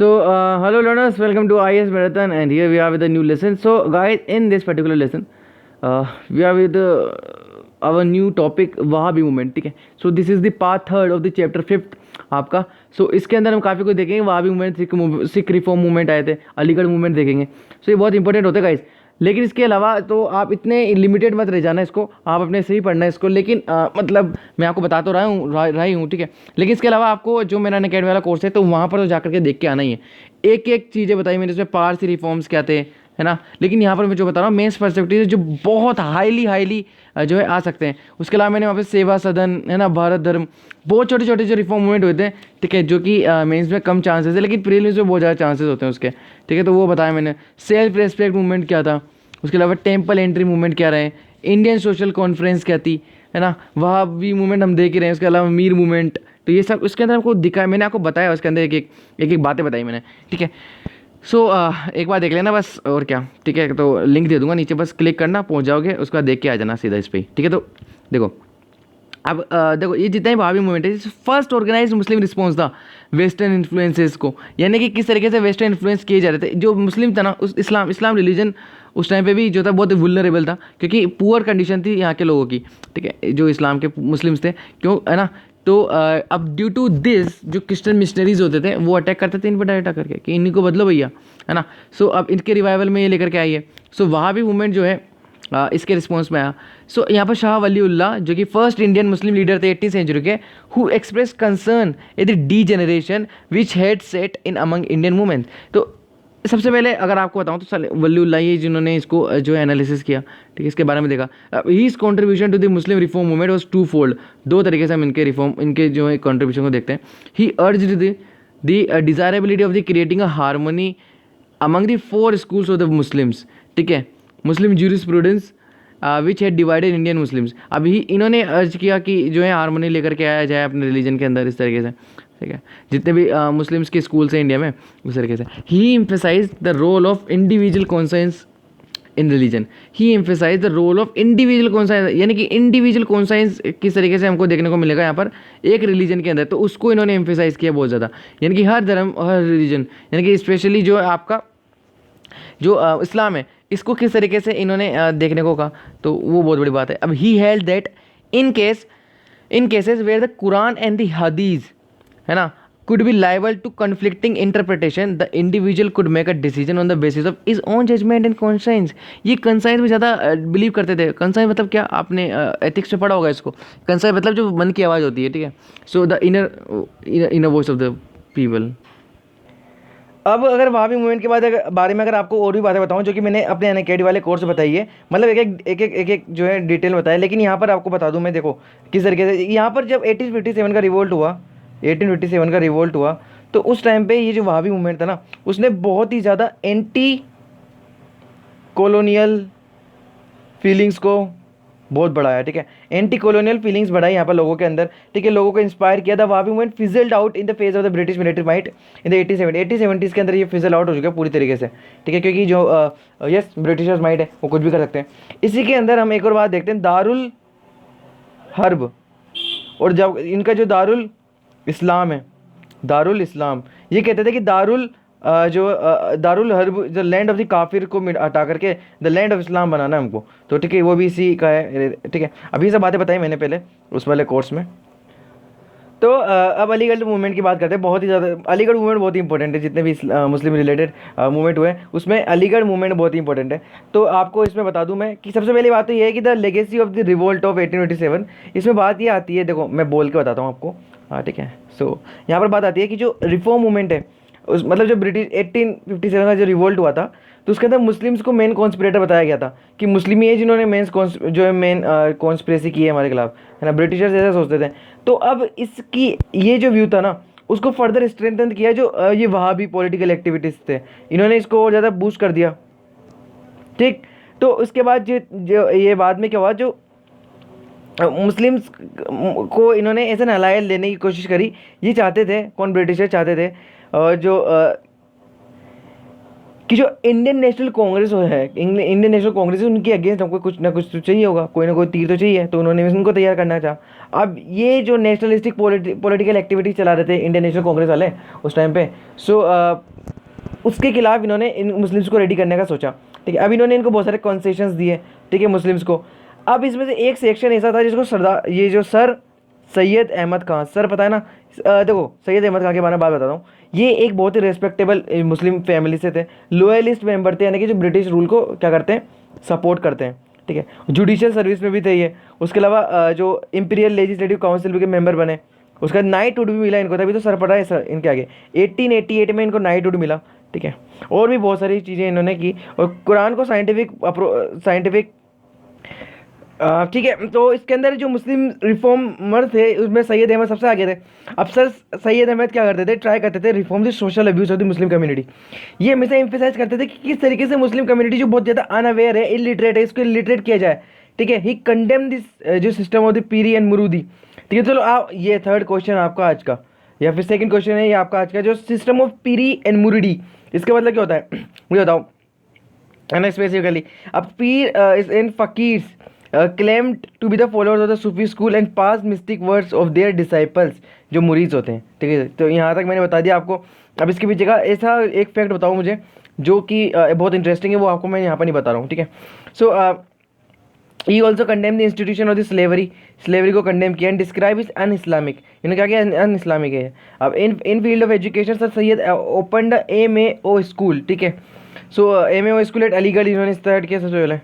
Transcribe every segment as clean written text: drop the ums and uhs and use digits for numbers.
Hello learners, welcome to IS Marathon, and here we are with a new lesson. So, guys, in this particular lesson, we are with our new topic Wahhabi movement. ठीक है. So this is the part third of the chapter fifth आपका. सो इसके अंदर हम काफ़ी कुछ देखेंगे. Wahhabi movement, Sikh reform movement आए थे, अलीगढ़ मूवमेंट देखेंगे. सो ये बहुत इंपॉर्टेंट होता है गाइस. लेकिन इसके अलावा तो आप इतने लिमिटेड मत रह जाना इसको, आप अपने से ही पढ़ना है इसको. लेकिन मतलब मैं आपको बता तो रहा ही हूँ. ठीक है. लेकिन इसके अलावा आपको जो मेरा अनअकैडमी वाला कोर्स है तो वहाँ पर तो जाकर के देख के आना ही है. एक एक चीज़ें बताई मैंने इसमें, पारसी रिफॉर्म्स क्या थे, है ना. लेकिन यहाँ पर मैं जो बता रहा हूँ मेंस पर्सपेक्टिव जो बहुत हाईली जो है आ सकते हैं. उसके अलावा मैंने वहाँ पे सेवा सदन, है ना, भारत धर्म, बहुत छोटे छोटे जो रिफॉर्म मूवमेंट हुए थे. ठीक है. जो कि मेंस में कम चांसेस है, लेकिन प्रीलिम्स में बहुत ज़्यादा चांसेस होते हैं उसके. ठीक है. तो वो बताया मैंने. सेल्फ रेस्पेक्ट मूवमेंट क्या था, उसके अलावा टेम्पल एंट्री मूवमेंट क्या रहे, इंडियन सोशल कॉन्फ्रेंस क्या थी, है ना, वहाँ भी मूवमेंट हम देख ही रहे हैं. उसके अलावा मीर मूवमेंट. तो ये सब उसके अंदर आपको दिखाया, मैंने आपको बताया उसके अंदर एक एक बातें बताई मैंने. ठीक है. सो एक बार देख लेना बस, और क्या. ठीक है. तो लिंक दे दूंगा नीचे, बस क्लिक करना, पहुंच जाओगे. उसके बाद देख के आ जाना सीधा इस पर. ठीक है. तो देखो अब देखो ये जितना ही वहाबी मूवमेंट है, फर्स्ट ऑर्गेनाइज्ड मुस्लिम रिस्पॉन्स था वेस्टर्न इन्फ्लुएंसेस को. यानी कि किस तरीके से वेस्टर्न इन्फ्लुएंस किए जा रहे थे. जो मुस्लिम था ना, उस इस्लाम रिलीजन उस टाइम पे भी जो था बहुत वुलनरेबल था, क्योंकि पुअर कंडीशन थी यहाँ के लोगों की. ठीक है. जो इस्लाम के मुस्लिम्स थे, क्यों, है ना. तो अब ड्यू टू दिस जो क्रिश्चियन मिशनरीज होते थे वो अटैक करते थे इन पर डायरेक्ट अटैक करके कि इन्हीं को बदलो भैया, है ना. सो अब इनके रिवाइवल में ये लेकर के आई है. सो वहाँ भी मूवमेंट जो है इसके रिस्पॉन्स में आया. सो यहाँ पर शाह वलीउल्लाह जो कि फर्स्ट इंडियन मुस्लिम लीडर थे 18th सेंचुरी के, who express concern at the D generation which had set in among Indian movement. तो सबसे पहले अगर आपको बताऊं तो वलीउल्लाह ही जिन्होंने इसको जो है एनालिसिस किया. ठीक है. इसके बारे में देखा. His contribution to the Muslim reform movement was twofold. दो तरीके से हम इनके जो है कॉन्ट्रीब्यूशन को देखते हैं. He urged the desirability of the creating a harmony among the four schools of the Muslims. ठीक है. Muslim jurisprudence which had divided Indian Muslims. अभी इन्होंने अर्ज किया कि जो है हारमोनी लेकर के आया जाए अपने रिलीजन के अंदर, इस तरीके से. ठीक है. जितने भी मुस्लिम्स के स्कूल्स हैं इंडिया में, उस तरीके से. He emphasize the role of individual conscience in religion. He emphasize the role of individual conscience, यानी कि इंडिविजुअल कॉन्साइंस किस तरीके से हमको देखने को मिलेगा यहाँ पर एक रिलीजन के अंदर, तो उसको इन्होंने एम्फेसाइज किया बहुत ज़्यादा. यानी कि हर धर्म, हर रिलीजन, यानी कि स्पेशली जो आपका जो इस्लाम है, इसको किस तरीके से इन्होंने देखने को कहा, तो वो बहुत बड़ी बात है. अब he held that in cases where the Quran and the Hadith, है ना, could be liable to conflicting interpretation, the individual could make a decision on the basis of his own judgment and conscience. ये conscience में ज़्यादा believe करते थे. Conscience मतलब क्या, आपने एथिक्स में पढ़ा होगा इसको. कंसाइंस मतलब जो मन की आवाज़ होती है. ठीक है. So the inner voice of the people. अब अगर वहाबी मूवमेंट के बारे में अगर आपको और भी बातें बताऊं जो कि मैंने अपने अनअकैडमी वाले कोर्स में बताई है, मतलब एक जो है डिटेल बताया. लेकिन यहाँ पर आपको बता दूं मैं, देखो किस तरीके से यहाँ पर जब 1857 का रिवोल्ट हुआ, 1857 का रिवोल्ट हुआ, तो उस टाइम पे ये जो वहाबी मूवमेंट था ना, उसने बहुत ही ज़्यादा एंटी कॉलोनियल फीलिंग्स को बहुत बढ़ाया. ठीक है. एंटी कॉलोनियल फीलिंग्स बढ़ाई यहाँ पर लोगों के अंदर. ठीक है. लोगों को इंस्पायर किया था. Wahhabi movement fizzled out in the phase of the British military might in the 1870s के अंदर. ये फिजल आउट हो चुका है पूरी तरीके से. ठीक है. क्योंकि जो यस ब्रिटिशर्स माइट है वो कुछ भी कर सकते हैं. इसी के अंदर हम एक और बात देखते हैं, दारुल हर्ब, और जब इनका जो दारुल इस्लाम है, दारुल इस्लाम, ये कहते थे कि दारुल दारुल हर्ब, जो लैंड ऑफ द काफिर को हटा करके द लैंड ऑफ इस्लाम बनाना है हमको. तो ठीक है, वो भी इसी का है. ठीक है. अभी ये सब बातें बताई मैंने पहले उस वाले कोर्स में. तो अब अलीगढ़ मूवमेंट की बात करते हैं. बहुत ही ज़्यादा अलीगढ़ मूवमेंट बहुत ही इंपॉर्टेंट है. जितने भी मुस्लिम रिलेटेड मूवमेंट हुए उसमें अलीगढ़ मूवमेंट बहुत ही इंपॉर्टेंट है. तो आपको इसमें बता दूं मैं कि सबसे पहली बात तो ये है कि the legacy of the revolt of 1857. इसमें बात ये आती है, देखो मैं बोल के बताता हूँ आपको. हाँ. ठीक है. सो यहाँ पर बात आती है कि जो रिफॉर्म मूवमेंट है, उस मतलब जो ब्रिटिश 1857 का जो रिवोल्ट हुआ था, तो उसके अंदर मुस्लिम्स को मेन कॉन्स्पिरेटर बताया गया था कि मुस्लिम ही है जिन्होंने जो है मेन कॉन्स्पिरेसी की है हमारे खिलाफ, है ना. ब्रिटिशर्स ऐसा सोचते थे. तो अब इसकी ये जो व्यू था ना, उसको फर्दर स्ट्रेंथन किया जो ये वहाबी पॉलिटिकल एक्टिविटीज़ थे, इन्होंने इसको और ज़्यादा बूस्ट कर दिया. ठीक. तो उसके बाद जो ये बाद में क्या हुआ, जो मुस्लिम्स को इन्होंने ऐसे नहलाया लेने की कोशिश करी. ये चाहते थे, कौन, ब्रिटिशर चाहते थे जो कि जो इंडियन नेशनल कांग्रेस है, इंडियन नेशनल कांग्रेस, उनके अगेंस्ट हमको कुछ ना कुछ तो चाहिए होगा, कोई ना कोई तीर तो चाहिए. तो उन्होंने उनको तैयार करना चाहा. अब ये जो नेशनलिस्टिक पॉलिटिकल एक्टिविटी चला रहे थे इंडियन नेशनल कांग्रेस वाले उस टाइम पे, सो उसके खिलाफ इन्होंने इन मुस्लिम्स को रेडी करने का सोचा, ठीक है। अब इन्होंने इनको बहुत सारे कंसेशंस दिए, ठीक है, मुस्लिम्स को। अब इसमें से एक सेक्शन ऐसा था जिसको सरदार, ये जो सर सैयद अहमद खान, सर पता है ना, देखो सैयद अहमद खान के बारे में बात बताता हूँ। ये एक बहुत ही रेस्पेक्टेबल मुस्लिम फैमिली से थे, लोयलिस्ट मेंबर थे, यानी कि जो ब्रिटिश रूल को क्या करते हैं, सपोर्ट करते हैं, ठीक है। जुडिशियल सर्विस में भी थे ये। उसके अलावा जो इंपीरियल लेजिस्लेटिव काउंसिल के मेंबर बने। उसका नाइटहुड भी मिला इनको, तभी तो सर पड़ा है सर इनके आगे। 1888 में इनको नाइटहुड मिला, ठीक है। और भी बहुत सारी चीज़ें इन्होंने की, और कुरान को साइंटिफिक ठीक है। तो इसके अंदर जो मुस्लिम रिफॉर्मर थे उसमें सैयद अहमद सबसे आगे थे। अब सर सैयद अहमद क्या करते थे, ट्राई करते थे reform the social abuse of the Muslim community. ये हमेशा एम्फेसाइज करते थे कि किस तरीके से मुस्लिम कम्युनिटी जो बहुत ज़्यादा अनअवेयर है, इलिटरेट है, इसको इलिटरेट किया जाए, ठीक है। ही कंडेम दिस जो system of the piri and muridi, ठीक है। चलो आप, ये थर्ड क्वेश्चन आपका आज का, या फिर सेकंड क्वेश्चन है ये आपका आज का, जो सिस्टम ऑफ पीरी एंड मुरीदी, इसका मतलब क्या होता है मुझे बताओ, है ना, स्पेसिफिकली। अब पीर and फकीर्स claimed to be the followers of the Sufi school and passed mystic words of their disciples, जो मुरीद होते हैं, ठीक है। तो यहाँ तक मैंने बता दिया आपको। अब इसके पीछे का ऐसा एक फैक्ट बताओ मुझे जो कि बहुत इंटरेस्टिंग है, वो आपको मैं यहाँ पर नहीं बता रहा हूँ, ठीक है। So he also condemn the institution of the slavery को कंडेम किया, and describe is un Islamic, इन्होंने क्या किया, अन इस्लामिक है। अब in field of education sir Syed open the MAO school, ठीक है। So MAO school at Aligarh इन्होंने स्टार्ट किया सबसे पहले।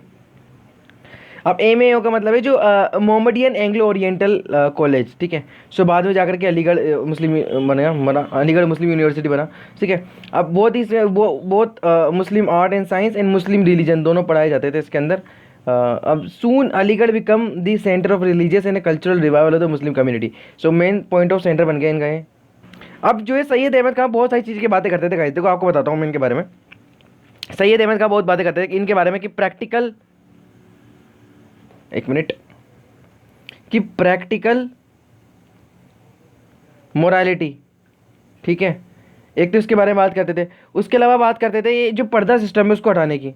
अब MAO का मतलब है जो मोहम्मदियन एंग्लो ओरिएंटल कॉलेज, ठीक है। सो बाद में जाकर के अलीगढ़ मुस्लिम बना, अलीगढ़ मुस्लिम यूनिवर्सिटी बना, ठीक है। अब बहुत ही बहुत Muslim art and science and Muslim religion दोनों पढ़ाए जाते थे इसके अंदर। अब soon Aligarh become the centre of religious and cultural revival of the Muslim community. So main point of centre बन गया इनका ये। अब जो है सैयद अहमद खान बहुत सारी चीज़ की बातें करते थे गाइस, देखो आपको बताता हूँ मैं इनके बारे में। सैयद अहमद खान बहुत बातें करते थे इनके बारे में कि प्रैक्टिकल, एक मिनट, कि प्रैक्टिकल मोरालिटी, ठीक है, एक तो इसके बारे में बात करते थे। उसके अलावा बात करते थे ये जो पर्दा सिस्टम है उसको हटाने की,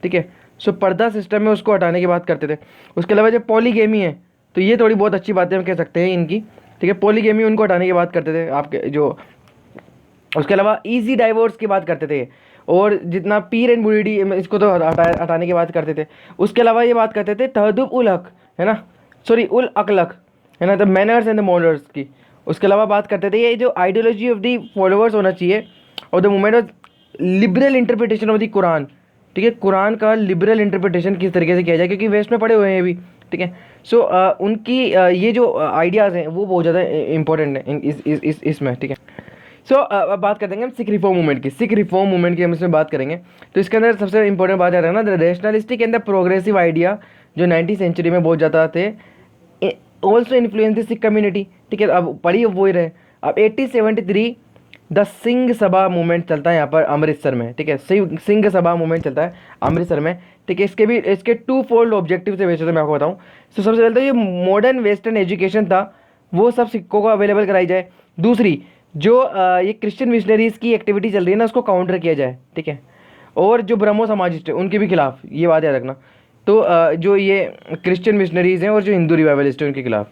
ठीक है। सो पर्दा सिस्टम है उसको हटाने की बात करते थे। उसके अलावा जो पॉलीगेमी है, तो ये थोड़ी बहुत अच्छी बातें हम कह सकते हैं इनकी, ठीक है। पॉलीगेमी उनको हटाने की बात करते थे आपके जो। उसके अलावा ईजी डाइवोर्स की बात करते थे, और जितना पीर एंड मुरीदी इसको तो हटाने की बात करते थे। उसके अलावा ये बात करते थे तहदुब उल हक, है ना, सॉरी उल अकलक, है ना, द मैनर्स एंड द मॉडर्स की। उसके अलावा बात करते थे ये जो आइडियोलॉजी ऑफ द फॉलोअर्स होना चाहिए और the movement of liberal interpretation of the Quran, ठीक है। कुरान का लिबरल इंटरप्रिटेशन किस तरीके से किया जाए, क्योंकि वेस्ट में पड़े हुए हैं अभी, ठीक है। सो उनकी ये जो आइडियाज़ हैं वो बहुत ज़्यादा इंपॉर्टेंट है इसमें, ठीक है। सो अब बात करते हैं हम सिख रिफॉर्म मूवमेंट की। सिख रिफॉर्म मूवमेंट की हम इसमें बात करेंगे, तो इसके अंदर सबसे इंपॉर्टेंट बात आ रहा है ना, the rationalistic and the progressive idea जो 19वीं सेंचुरी में बहुत ज़्यादा थे, also influence the Sikh community, ठीक है। अब पढ़ी वो ही रहे। अब 1873 द सिंह सभा मूवमेंट चलता है यहाँ पर अमृतसर में, ठीक है। सिंह सभा मूवमेंट चलता है अमृतसर में, ठीक है। इसके टू फोल्ड ऑब्जेक्टिव से वैसे तो मैं आपको बताऊँ। तो सबसे पहले तो ये मॉडर्न वेस्टर्न एजुकेशन था वो सब सिखों को अवेलेबल कराई जाए। दूसरी जो ये क्रिश्चियन मिशनरीज़ की एक्टिविटी चल रही है ना उसको काउंटर किया जाए, ठीक है। और जो ब्रह्मो समाजिस्ट है उनके भी खिलाफ, ये बात याद रखना। तो जो ये क्रिश्चियन मिशनरीज़ हैं और जो हिंदू रिवाइवलिस्ट हैं उनके खिलाफ।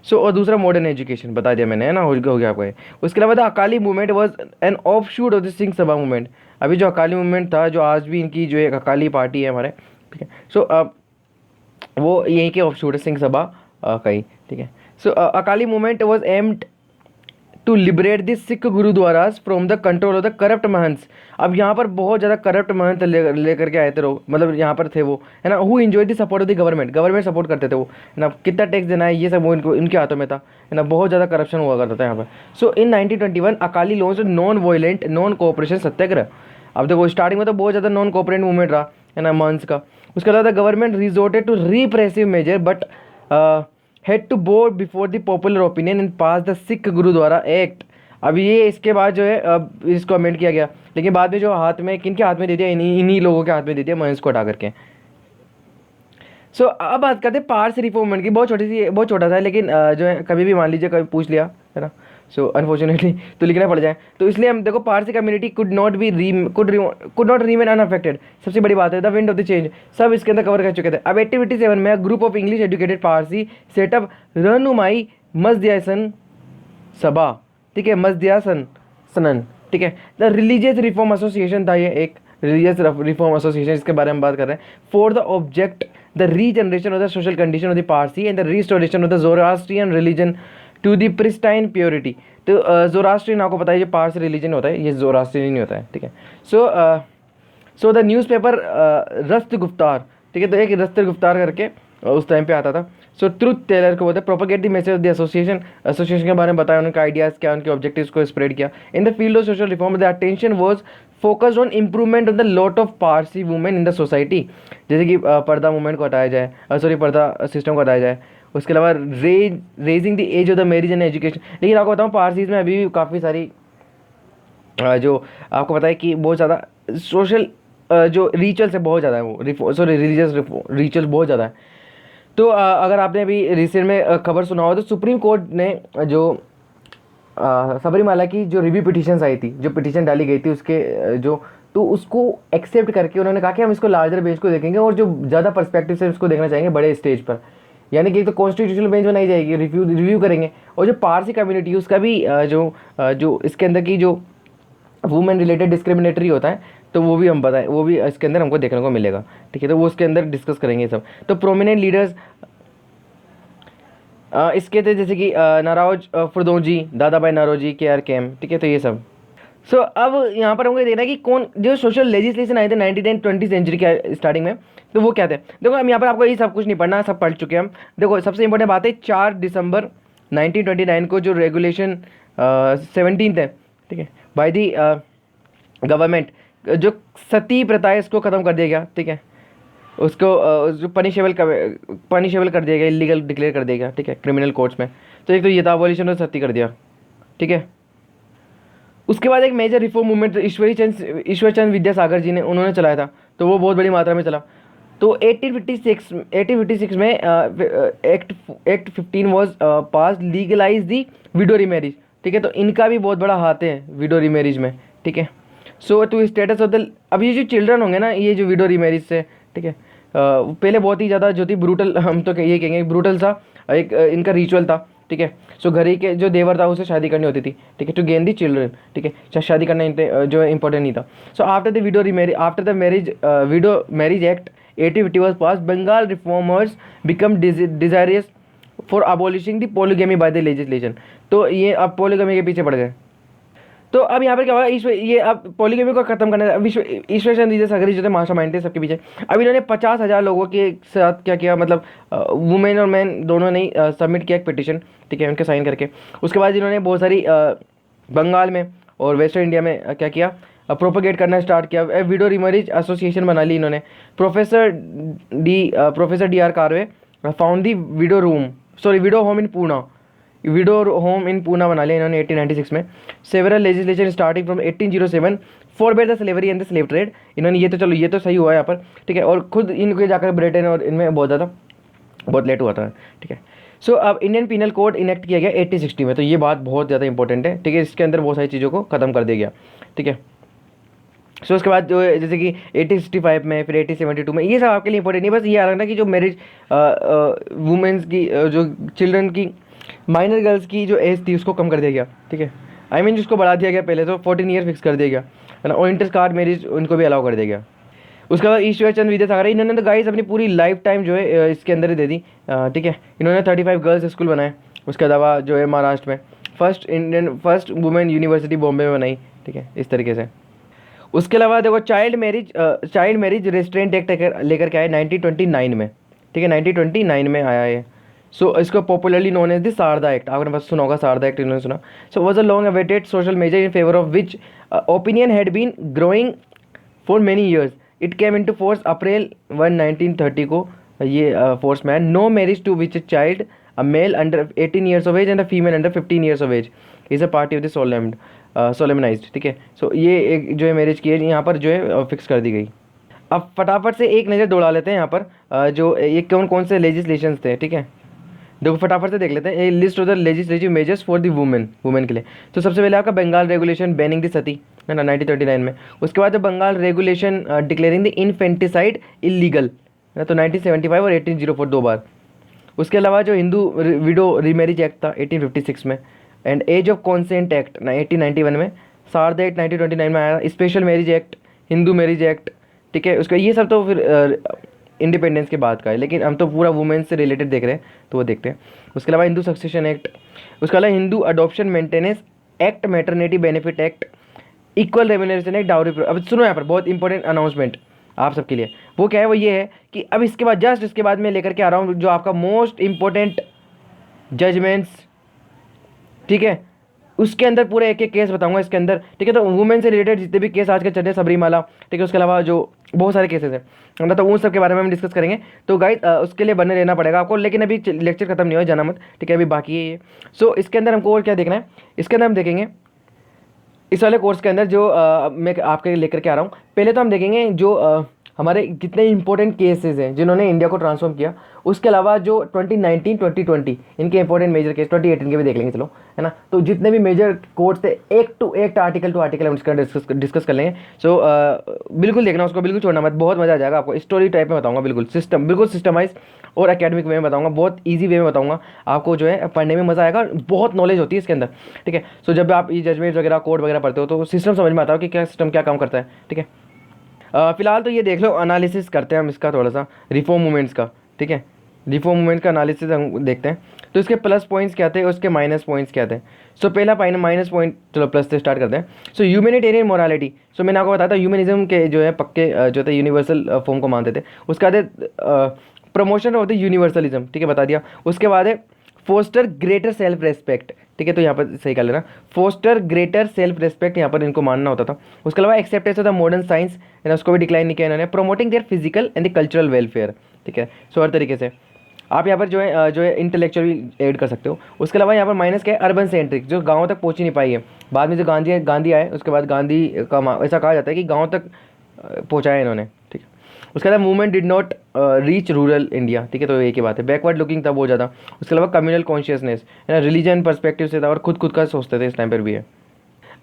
सो और दूसरा मॉडर्न एजुकेशन बता दिया मैंने, है ना, हो गया आपका ये। उसके अलावा the Akali movement was an of shoot of the Singh Sabha movement. अभी जो अकाली मूवमेंट था, जो आज भी इनकी जो एक अकाली पार्टी है हमारे, ठीक है। सो वो यहीं के ऑफ शूट है सिंह सभा का ही, ठीक है। So Akali movement was aimed to liberate the Sikh gurdwaras from the control of the corrupt mahants. अब यहाँ पर बहुत ज़्यादा करप्ट महंत लेकर के आए थे लोग, मतलब यहाँ पर थे वो, है ना, who enjoy the support of the government support करते थे वो, है ना, कितना टैक्स देना है ये सब वो इनके हाथों में था, है ना, बहुत ज़्यादा करप्शन हुआ करता था यहाँ पर। So in 1921 Akali launch non violent non cooperation satyagraha. अब देखो स्टार्टिंग में तो बहुत ज़्यादा नॉन कोऑपरेट मूवमेंट रहा, है ना, महंस का। उसके अलावा government resorted to repressive measure but had to bow before the popular opinion and pass the Sikh gurdwara act. अब ये इसके बाद जो है अब इसको अमेंड किया गया, लेकिन बाद में जो हाथ में किन के हाथ में दे दिया, इन्हीं लोगों के हाथ में दे दिया, महंस को हटा करके। सो अब बात करते हैं पारसी रिफॉर्म मूवमेंट की। बहुत छोटा था, लेकिन जो है कभी भी मान लीजिए कभी पूछ लिया, है ना, सो अनफॉर्चुनेटली तो लिखना पड़ जाए, तो इसलिए हम देखो Parsi community could not remain unaffected. सबसे बड़ी बात है the wind of the change, सब इसके अंदर कवर कर चुके थे। अब 1887 में group of English educated Parsi setup रहनुमाई मजदियासन सभा, ठीक है, मजदियासन सनन, ठीक ठीक है। द रिलीजियस रिफॉर्म एसोसिएशन था ये एक रिलीजियस रिफॉर्म एसोसिएशन, इसके बारे में बात कर रहे हैं। For the object the regeneration of the social condition of the Parsi and the restoration of the Zoroastrian religion to the pristine purity. तो जोरास्ट्रियन आपको पता है, ये पारसी रिलीजन होता है, ये जोरास्ट्रियन नहीं होता है, ठीक है। सो द न्यूज़ पेपर रस्त गुफ्तार, ठीक है, तो एक रस्त गुफ्तार करके उस टाइम पे आता था। सो ट्रुथ टेलर को बोलते हैं, propagate the message of the association के बारे में बताया, उनके आइडियाज़ क्या, उनके ऑब्जेक्टिव्स को स्प्रेड किया। In the field of social reform the attention was focused on improvement of the lot of Parsi women in the society, जैसे कि पर्दा मूवमेंट को हटाया जाए, पर्दा सिस्टम को हटाया जाए। उसके अलावा raising the age of the marriage and education. लेकिन आपको बताऊँ, पारसीज में अभी भी काफ़ी सारी जो आपको पता है कि बहुत ज़्यादा सोशल जो रिचुअल्स है बहुत ज़्यादा है, वो रिलीजियस रिचुअल्स बहुत ज़्यादा है। तो अगर आपने अभी रिसेंट में खबर सुना हो तो सुप्रीम कोर्ट ने जो सबरीमाला की जो रिव्यू पिटिशंस आई थी, जो पिटिशन डाली गई थी उसके तो उसको एक्सेप्ट करके उन्होंने कहा कि हम इसको लार्जर बेंच को देखेंगे और जो ज़्यादा पर्सपेक्टिव से उसको देखना चाहेंगे बड़े स्टेज पर। यानी कि एक तो कॉन्स्टिट्यूशनल बेंच बनाई जाएगी, रिव्यू करेंगे, और जो पारसी कम्युनिटी उसका भी जो इसके अंदर की जो वुमेन रिलेटेड डिस्क्रिमिनेटरी होता है तो वो भी हम बताएं, वो भी इसके अंदर हमको देखने को मिलेगा, ठीक है। तो वो उसके अंदर डिस्कस करेंगे सब। तो प्रोमिनेंट लीडर्स इसके थे जैसे कि नाराज फुरदोजी, दादा भाई नारोजी, KR कैम, ठीक है। तो ये सब। सो अब यहाँ पर हमको देखना है कि कौन जो सोशल लेजिस्लेशन आए थे 19th and 20th सेंचुरी के स्टार्टिंग में, तो वो क्या थे। देखो हम यहाँ पर आपको ये सब कुछ नहीं पढ़ना, सब पढ़ चुके हैं हम। देखो सबसे इंपॉर्टेंट बात है 4 दिसंबर 1929 को जो रेगुलेशन 17 है, ठीक है, बाय दी गवर्नमेंट, जो सती प्रथा है इसको ख़त्म कर दिया गया, ठीक है। उसको जो पनिशेबल कर दिया गया, इलीगल डिक्लेयर कर दिया गया, ठीक है, क्रिमिनल कोर्ट्स में। तो एक तो ये था अबॉलिशन और सती कर दिया, ठीक है। उसके बाद एक मेजर रिफॉर्म मूवमेंट ईश्वर चंद विद्यासागर जी ने उन्होंने चलाया था, तो वो बहुत बड़ी मात्रा में चला। तो 1856 में act 15 was pass legalise the widow remarriage, ठीक है। तो इनका भी बहुत बड़ा हाथ है विडो रीमैरिज में, ठीक है। सो टू स्टेटस ऑफ द, अब ये जो चिल्ड्रन होंगे ना, ये जो विडो रीमैरिज से, ठीक है, पहले बहुत ही ज़्यादा जो थी ब्रूटल, हम तो ये कहेंगे ब्रूटल सा एक इनका रिचुअल था, ठीक है। सो घर ही के जो देवर था उसे शादी करनी होती थी, ठीक है, टू गेन दी चिल्ड्रन, ठीक है, शादी करना जो इंपॉर्टेंट नहीं था। So after the widow marriage act 1850 was passed, Bengal reformers become desirous for abolishing the polygamy by the legislation। तो ये अब पोलीगमी के पीछे पड़ गए। तो अब यहाँ पर क्या हुआ, ये अब पॉलीगमी को खत्म करना है। ईश्वर चंद विद्यासागर जो थे मास्टरमाइंड थे सबके पीछे। अब इन्होंने 50,000 लोगों के साथ क्या किया, मतलब वुमेन और मैन दोनों ने सबमिट किया एक पिटिशन, ठीक है, उनके साइन करके। उसके बाद इन्होंने बहुत सारी बंगाल में और वेस्टर्न इंडिया में क्या किया, प्रोपोगेट करना स्टार्ट किया। विडो रीमैरिज एसोसिएशन बना ली इन्होंने। Professor DR Karve found the window home in Poona, window home in Poona बना लिया इन्होंने 1896 में। Several legislation starting from 1807 forbade the slavery and the slave trade. इन्होंने ये तो चलो ये तो सही हुआ यहाँ पर, ठीक है। और खुद इनके जाकर ब्रिटेन और इनमें बहुत लेट हुआ था, ठीक है। सो अब इंडियन पीनल कोड इनेक्ट किया गया 1860 में। तो ये बात बहुत ज़्यादा इंपॉर्टेंट है, ठीक है। इसके अंदर बहुत सारी चीज़ों को ख़त्म कर दिया गया, ठीक है। सो उसके बाद जो जैसे कि 1865 में, फिर 1872 में, ये सब आपके लिए इंपॉर्टेंट नहीं, बस ये आ रहा था कि जो मैरिज वुमेंस की जो चिल्ड्रन की माइनर गर्ल्स की जो एज थी उसको कम कर दिया गया, ठीक है। आई मीन जिसको बढ़ा दिया गया, पहले तो 14 ईयर फिक्स कर दिया गया है ना, और इंटरकास्ट मैरिज उनको भी अलाउ कर दिया गया। उसके बाद ईश्वर चंद विद्यासागर इन्होंने तो गाइस अपनी पूरी लाइफ टाइम जो है इसके अंदर ही दे दी, ठीक है। इन्होंने 35 गर्ल्स स्कूल बनाए। उसके अलावा जो है महाराष्ट्र में फर्स्ट वुमेन यूनिवर्सिटी बॉम्बे में बनाई, ठीक है, इस तरीके से। उसके अलावा देखो चाइल्ड मैरिज रेस्ट्रेंट एक्ट लेकर के आए 1929 में, ठीक है, 1929 में आया है। सो इसको popularly known as the Sharda act, आपने बस सुना होगा शारदा एक्ट, इन्होंने सुना। So was a long awaited social measure in favour of which opinion had been growing for many years. It came into force April 1 1930 को ये फोर्स में। No marriage to which child a male under 18 years of age and a female under 15 years of age is a party of the solemnised, ठीक है। सो ये एक जो है marriage की एज यहाँ पर जो है फिक्स कर दी गई। अब फटाफट से एक नज़र दौड़ा लेते हैं यहाँ पर जो ये कौन कौन से लेजिस्लेशंस थे, ठीक है। देखो फटाफट से देख लेते हैं, ये list of the legislative measures for the women के लिए। तो सबसे पहले आपका Bengal regulation banning the sati है ना 1939 में। उसके बाद Bengal regulation declaring the infanticide illegal है ना, तो 1975 और 1804 दो बार। उसके अलावा जो हिंदू विडो रीमैरिज एक्ट था 1856 में, and age of consent act 1891 में, सारदा एक्ट 1929 में आया, special marriage act, Hindu marriage act, ठीक है। उसका ये सब तो फिर इंडिपेंडेंस के बाद का है, लेकिन हम तो पूरा वुमेन्स से रिलेटेड देख रहे हैं तो वो देखते हैं। उसके अलावा हिंदू सक्सेशन एक्ट, उसके अलावा Hindu adoption maintenance act, maternity benefit act, equal remuneration act, dowry. अब सुनो यहाँ पर बहुत इंपॉर्टेंट अनाउंसमेंट आप सबके लिए, वो क्या है, वो ये है कि अब इसके बाद जस्ट इसके बाद मैं लेकर के आ रहा हूँ जो आपका मोस्ट इंपॉर्टेंट जजमेंट्स, ठीक है। उसके अंदर पूरे एक एक केस बताऊंगा इसके अंदर, ठीक है। तो वुमेन से रिलेटेड जितने भी केस आजकल चल रहे हैं, सबरीमाला, ठीक है, उसके अलावा जो बहुत सारे केसेस हैं, तो उन सब के बारे में हम डिस्कस करेंगे। तो गाइस उसके लिए बने रहना पड़ेगा आपको, लेकिन अभी लेक्चर खत्म नहीं हुआ, जाना मत, ठीक है, अभी बाकी है ये। सो इसके अंदर हमको और क्या देखना है, इसके अंदर हम देखेंगे इस वाले कोर्स के अंदर जो मैं आपके लेकर के आ रहा हूँ। पहले तो हम देखेंगे जो हमारे कितने इंपॉर्टेंट केसेस हैं जिन्होंने इंडिया को ट्रांसफॉर्म किया, उसके अलावा जो 2019 2020 इनके इंपॉर्टेंट मेजर केस, 2018 के भी देख लेंगे, चलो, है ना। तो जितने भी मेजर कोर्ट थे, एक टू एक आर्टिकल टू आर्टिकल हम इसका डिस्कस कर लेंगे। सो बिल्कुल देखना, उसको बिल्कुल छोड़ना मत, बहुत मजा आ जाएगा आपको। स्टोरी टाइप में बताऊंगा, बिल्कुल सिस्टमाइज और एकेडमिक वे में बताऊंगा, बहुत ईजी वे में बताऊंगा आपको, जो है पढ़ने में मजा आएगा, बहुत नॉलेज होती है इसके अंदर, ठीक है। सो जब आप ये जजमेंट वगैरह कोड वगैरह पढ़ते हो तो सिस्टम समझ में आता हो कि क्या सिस्टम क्या काम करता है, ठीक है। फिलहाल तो ये देख लो, एनालिसिस करते हैं हम इसका थोड़ा सा, रिफॉर्म मूवमेंट्स का, ठीक है। रिफॉर्म मूवमेंट का एनालिसिस हम देखते हैं। तो इसके प्लस पॉइंट्स क्या थे, उसके माइनस पॉइंट्स क्या थे। सो पहला माइनस पॉइंट, चलो प्लस से स्टार्ट करते हैं। सो ह्यूमैनिटेरियन मोरालिटी, सो मैंने आपको बताया था ह्यूमनिज्म के जो है पक्के जो थे यूनिवर्सल फॉर्म को मानते थे। उसके बाद प्रमोशन होती है यूनिवर्सलिज्म, ठीक है, बता दिया। उसके बाद है फोस्टर ग्रेटर सेल्फ रेस्पेक्ट, ठीक है, तो यहाँ पर सही कर लेना, फोस्टर ग्रेटर सेल्फ रेस्पेक्ट यहाँ पर इनको मानना होता था। उसके अलावा acceptance of the modern science, उसको भी डिक्लाइन नहीं किया इन्होंने। Promoting their physical and the cultural welfare, ठीक है। सो हर तरीके से आप यहाँ पर जो है इंटेलेक्चुअल भी ऐड कर सकते हो। उसके अलावा यहाँ पर माइनस क्या है, अर्बन सेंट्रिक, जो गाँव तक पहुँच ही नहीं पाई है। बाद में जो गांधी आए, उसके बाद गांधी का ऐसा कहा जाता है कि गाँव तक पहुँचाया इन्होंने, ठीक है। उसके अलावा movement did not reach rural India, ठीक है, तो एक ही बात है। बैकवर्ड लुकिंग था बहुत ज़्यादा। उसके अलावा कम्युनल कॉन्शियसनेस, है ना, रिलीजन पर्सपेक्टिव से था और खुद का सोचते थे इस टाइम पर भी है।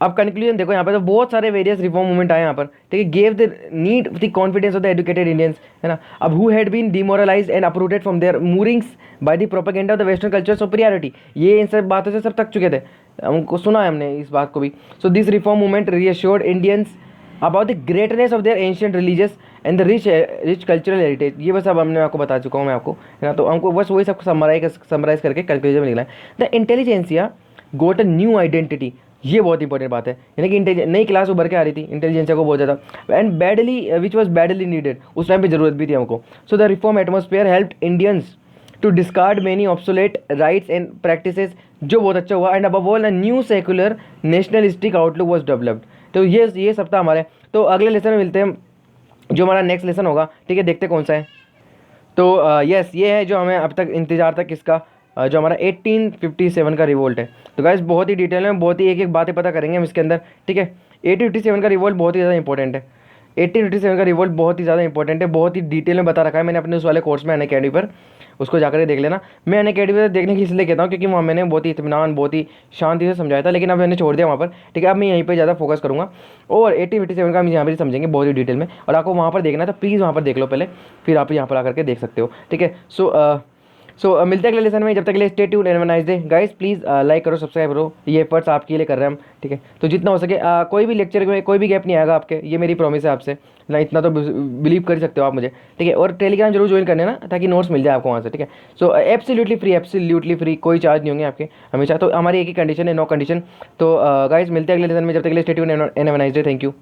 अब कंक्लूजन देखो, यहाँ पर तो बहुत सारे वेरियस रिफॉर्म मूवमेंट आए यहाँ पर, ठीक है। Gave the need the confidence of the educated Indians, है ना। अब who had been demoralised and uprooted from their moorings by the propaganda of the western culture superiority, ये इन सब बातों से सब थक चुके थे, हमको सुना है हमने इस बात को भी। So this reform movement reassured Indians about the greatness of their ancient religious and the rich cultural heritage. ये बस अब हमने आपको बता चुका हूँ मैं आपको, है ना। तो हमको बस वही सब समराइज करके कंक्लूजन में निकला है। The intelligentsia got a new identity, ये बहुत इंपॉर्टेंट बात है, यानी कि नई क्लास उभर के आ रही थी इंटेलिजेंसिया को बहुत ज़्यादा, and badly which was badly needed, उस टाइम पे जरूरत भी थी हमको। So the reform atmosphere helped Indians to discard many obsolete rites and practices, जो बहुत अच्छा हुआ। And above all a new secular nationalistic outlook was developed. तो ये सब था हमारे। तो अगले लेसन में मिलते हैं, जो हमारा नेक्स्ट लेसन होगा, ठीक है, देखते कौन सा है। तो यस, ये है जो हमें अब तक इंतजार था किसका, जो हमारा 1857 का रिवोल्ट है। तो गाइस बहुत ही डिटेल में, बहुत ही एक एक बातें पता करेंगे हम इसके अंदर, ठीक है। 1857 का रिवोल्ट बहुत ही ज़्यादा इंपॉर्टेंट है। 1857 का रिवोल्ट बहुत ही ज़्यादा इंपॉर्टेंट है, बहुत ही डिटेल में बता रखा है मैंने अपने उस वाले कोर्स में अनअकैडमी पर, उसको जाकर देख लेना। मैं अनअकैडमी पर देखने की इसलिए कहता हूँ क्योंकि वहाँ मैंने बहुत ही इत्मीनान, बहुत ही शांति से समझाया था, लेकिन अब मैंने छोड़ दिया वहाँ पर, ठीक है। अब मैं यहीं पर ज़्यादा फोकस करूँगा और 1857 का हम यहाँ पर समझेंगे बहुत ही डिटेल में। और आपको वहाँ पर देखना है तो प्लीज़ वहाँ पर देख लो पहले, फिर आप यहाँ पर आकर के देख सकते हो, ठीक है। सो मिलते हैं अगले लेसन में, जब तक के लिए stay tuned and have a nice day guys. Please like करो, सब्सक्राइब करो, ये एफर्ट्स आपके लिए कर रहे हैं हम, ठीक है। तो जितना हो सके कोई भी लेक्चर में कोई भी गैप नहीं आएगा आपके, ये मेरी प्रॉमिस है आपसे ना, इतना तो बिलीव कर सकते हो आप मुझे, ठीक है। और टेलीग्राम जरूर ज्वाइन करने ना, ताकि नोट्स मिल जाए आपको वहाँ से, ठीक है। सो एब्सोल्युटली फ्री, कोई चार्ज नहीं होंगे आपके हमेशा। तो हमारी एक ही कंडीशन है, नो कंडीशन। तो गाइस मिलते हैं अगले लेसन में, जब तक के लिए stay tuned and have a nice day, thank you.